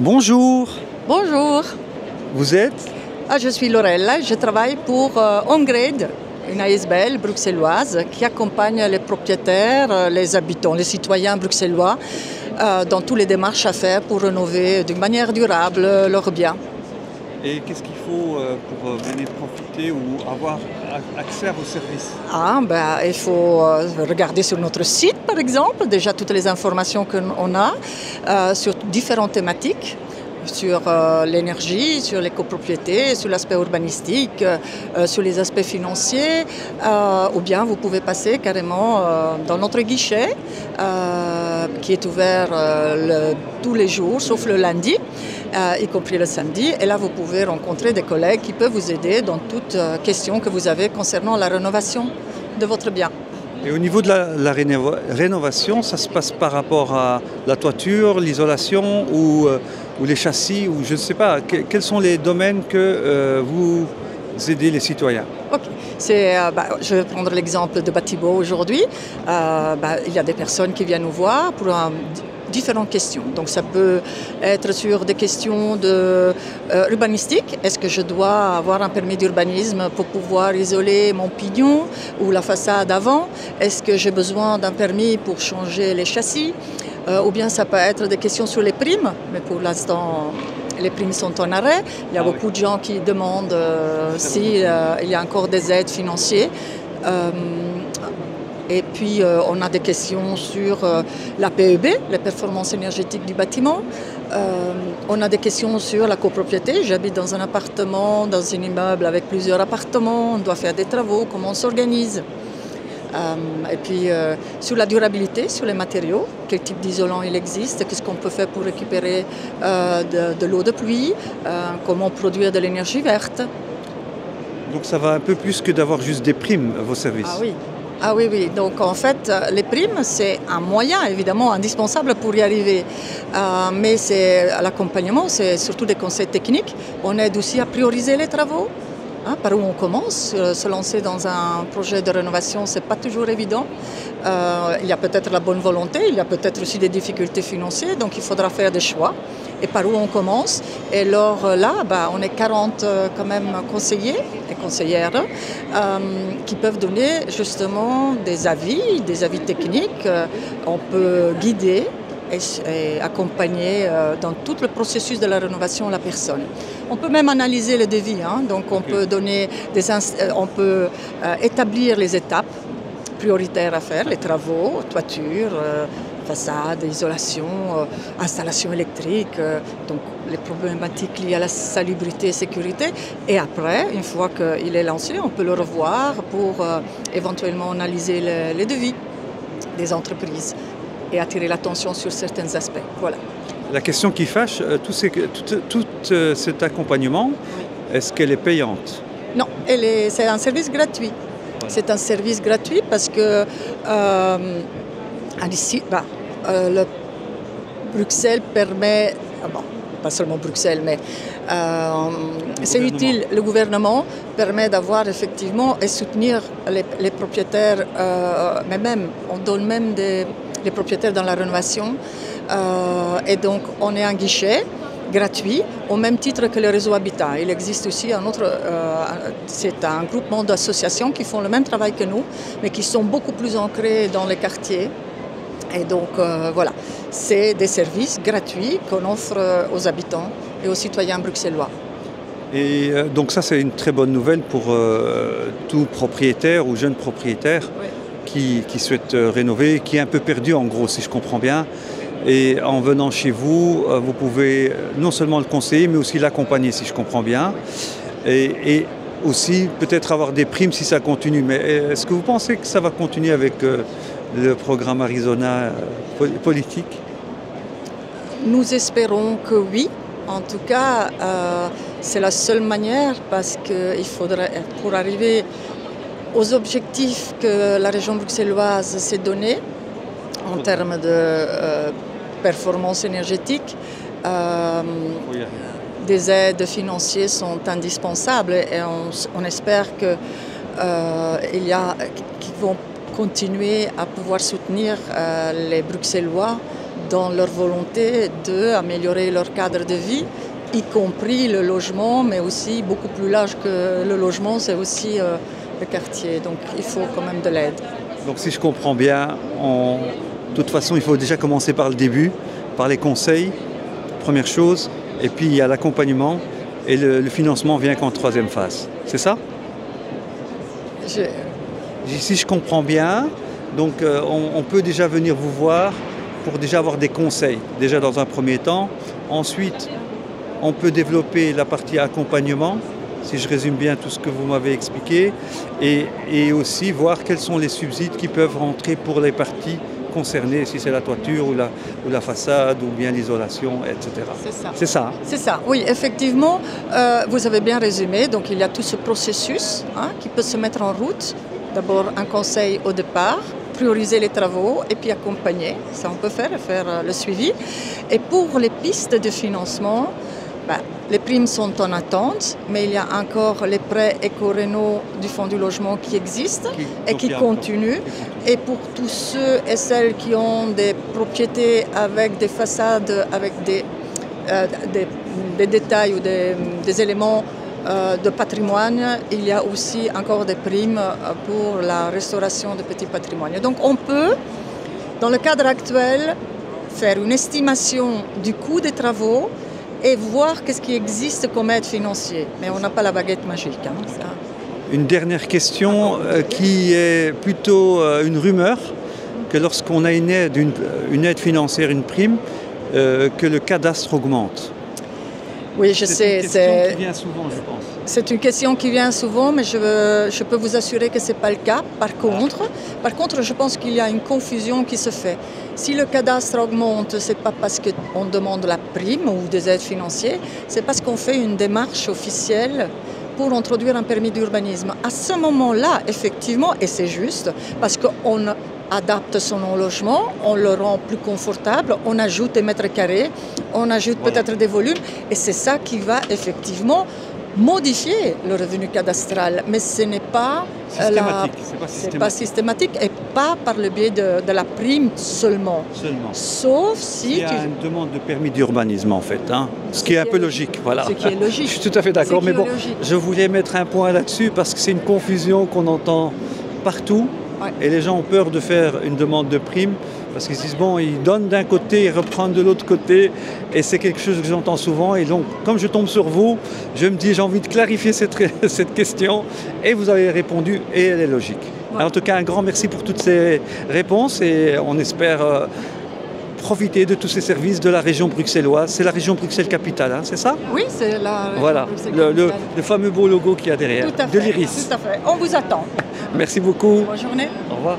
Bonjour, Bonjour, vous êtes? je suis Lorella, je travaille pour OnGrade, une ASBL bruxelloise qui accompagne les propriétaires, les habitants, les citoyens bruxellois dans toutes les démarches à faire pour rénover d'une manière durable leurs biens. Et qu'est-ce qu'il faut pour venir profiter ou avoir accès à vos services? Il faut regarder sur notre site, par exemple, déjà toutes les informations qu'on a sur différentes thématiques, sur l'énergie, sur les copropriétés, sur l'aspect urbanistique, sur les aspects financiers, ou bien vous pouvez passer carrément dans notre guichet qui est ouvert tous les jours, sauf le lundi, y compris le samedi. Et là, vous pouvez rencontrer des collègues qui peuvent vous aider dans toute question que vous avez concernant la rénovation de votre bien. Et au niveau de la rénovation, ça se passe par rapport à la toiture, l'isolation ou les châssis, ou je ne sais pas, quels sont les domaines que vous aidez les citoyens? Ok, je vais prendre l'exemple de Batibo aujourd'hui. Il y a des personnes qui viennent nous voir pour différentes questions. Donc ça peut être sur des questions urbanistiques. Est-ce que je dois avoir un permis d'urbanisme pour pouvoir isoler mon pignon ou la façade avant? Est-ce que j'ai besoin d'un permis pour changer les châssis? Ou bien ça peut être des questions sur les primes, mais pour l'instant les primes sont en arrêt. Il y a beaucoup de gens qui demandent s'il y a encore des aides financières. Et puis, on a des questions sur la PEB, les performances énergétiques du bâtiment. On a des questions sur la copropriété. J'habite dans un appartement, dans un immeuble avec plusieurs appartements. On doit faire des travaux, comment on s'organise. Et puis, sur la durabilité, sur les matériaux, quel type d'isolant il existe, qu'est-ce qu'on peut faire pour récupérer de l'eau de pluie, comment produire de l'énergie verte. Donc ça va un peu plus que d'avoir juste des primes, vos services. Ah oui. Ah oui, oui. Donc en fait, les primes, c'est un moyen évidemment indispensable pour y arriver. Mais c'est l'accompagnement, c'est surtout des conseils techniques. On aide aussi à prioriser les travaux. Par où on commence, se lancer dans un projet de rénovation, ce n'est pas toujours évident. Il y a peut-être la bonne volonté, il y a peut-être aussi des difficultés financières, donc il faudra faire des choix. Et par où on commence? Et alors là, on est 40 quand même conseillers et conseillères qui peuvent donner justement des avis techniques. On peut guider et accompagner dans tout le processus de la rénovation la personne. On peut même analyser le devis, donc on peut donner on peut établir les étapes prioritaires à faire, les travaux, toiture, façade, isolation, installation électrique, donc les problématiques liées à la salubrité et sécurité. Et après, une fois qu'il est lancé, on peut le revoir pour éventuellement analyser les devis des entreprises et attirer l'attention sur certains aspects. Voilà. La question qui fâche, tout cet accompagnement, est-ce qu'elle est payante? Non, c'est un service gratuit. Voilà. C'est un service gratuit parce que Bruxelles permet, pas seulement Bruxelles, mais c'est utile, le gouvernement permet d'avoir effectivement et soutenir les propriétaires, mais même, on donne même les propriétaires dans la rénovation. Et donc, on est un guichet gratuit, au même titre que le réseau Habitat. Il existe aussi c'est un groupement d'associations qui font le même travail que nous, mais qui sont beaucoup plus ancrés dans les quartiers. Et donc, voilà, c'est des services gratuits qu'on offre aux habitants et aux citoyens bruxellois. Et donc ça, c'est une très bonne nouvelle pour tout propriétaire ou jeune propriétaire. Oui. Qui souhaite rénover, qui est un peu perdu en gros, si je comprends bien. Et en venant chez vous, vous pouvez non seulement le conseiller, mais aussi l'accompagner, si je comprends bien. Et aussi peut-être avoir des primes si ça continue. Mais est-ce que vous pensez que ça va continuer avec le programme Arizona politique? Nous espérons que oui. En tout cas, c'est la seule manière parce qu'il faudrait, pour arriver aux objectifs que la région bruxelloise s'est donnée en termes de performance énergétique, des aides financières sont indispensables et on espère qu'ils vont continuer à pouvoir soutenir les Bruxellois dans leur volonté d'améliorer leur cadre de vie, y compris le logement, mais aussi beaucoup plus large que le logement, c'est aussi le quartier. Donc il faut quand même de l'aide. Donc si je comprends bien, de toute façon, il faut déjà commencer par le début, par les conseils, première chose, et puis il y a l'accompagnement, et le financement vient qu'en troisième phase. C'est ça? Si je comprends bien, donc on peut déjà venir vous voir pour déjà avoir des conseils, déjà dans un premier temps. Ensuite, on peut développer la partie accompagnement, si je résume bien tout ce que vous m'avez expliqué, et aussi voir quels sont les subsides qui peuvent rentrer pour les parties concernées, si c'est la toiture ou la façade ou bien l'isolation, etc. C'est ça. C'est ça. C'est ça, oui, effectivement, vous avez bien résumé. Donc il y a tout ce processus qui peut se mettre en route. D'abord un conseil au départ, prioriser les travaux et puis accompagner. Ça on peut faire le suivi. Et pour les pistes de financement, les primes sont en attente, mais il y a encore les prêts éco-réno du Fonds du logement qui existent et qui continuent. Et pour tous ceux et celles qui ont des propriétés avec des façades, avec des détails ou des éléments de patrimoine, il y a aussi encore des primes pour la restauration de petits patrimoines. Donc on peut, dans le cadre actuel, faire une estimation du coût des travaux et voir qu'est-ce qui existe comme aide financière. Mais on n'a pas la baguette magique. Ça. Une dernière question qui est plutôt une rumeur, que lorsqu'on a une aide financière, une prime, que le cadastre augmente. Oui, je sais. C'est une question qui vient souvent, je pense. C'est une question qui vient souvent, mais je peux vous assurer que ce n'est pas le cas. Par contre, je pense qu'il y a une confusion qui se fait. Si le cadastre augmente, ce n'est pas parce qu'on demande la prime ou des aides financières, c'est parce qu'on fait une démarche officielle pour introduire un permis d'urbanisme. À ce moment-là, effectivement, et c'est juste, parce qu'on adapte son logement, on le rend plus confortable, on ajoute des mètres carrés, on ajoute peut-être des volumes, et c'est ça qui va effectivement modifier le revenu cadastral, mais ce n'est pas systématique et pas par le biais de la prime seulement. Sauf si il y a une demande de permis d'urbanisme en fait, ce qui est un peu logique. Voilà. Ce qui est logique. Je suis tout à fait d'accord, mais bon, je voulais mettre un point là-dessus parce que c'est une confusion qu'on entend partout. Ouais. Et les gens ont peur de faire une demande de prime parce qu'ils se disent bon, ils donnent d'un côté, ils reprennent de l'autre côté et c'est quelque chose que j'entends souvent et donc comme je tombe sur vous, je me dis j'ai envie de clarifier cette question et vous avez répondu et elle est logique. Ouais. En tout cas, un grand merci pour toutes ces réponses et on espère profiter de tous ces services de la région bruxelloise. C'est la région Bruxelles-Capitale, c'est ça? Oui, c'est la région voilà, le fameux beau logo qu'il y a derrière, tout à fait, de l'Iris. Tout à fait, on vous attend. Merci beaucoup. Bonne journée. Au revoir.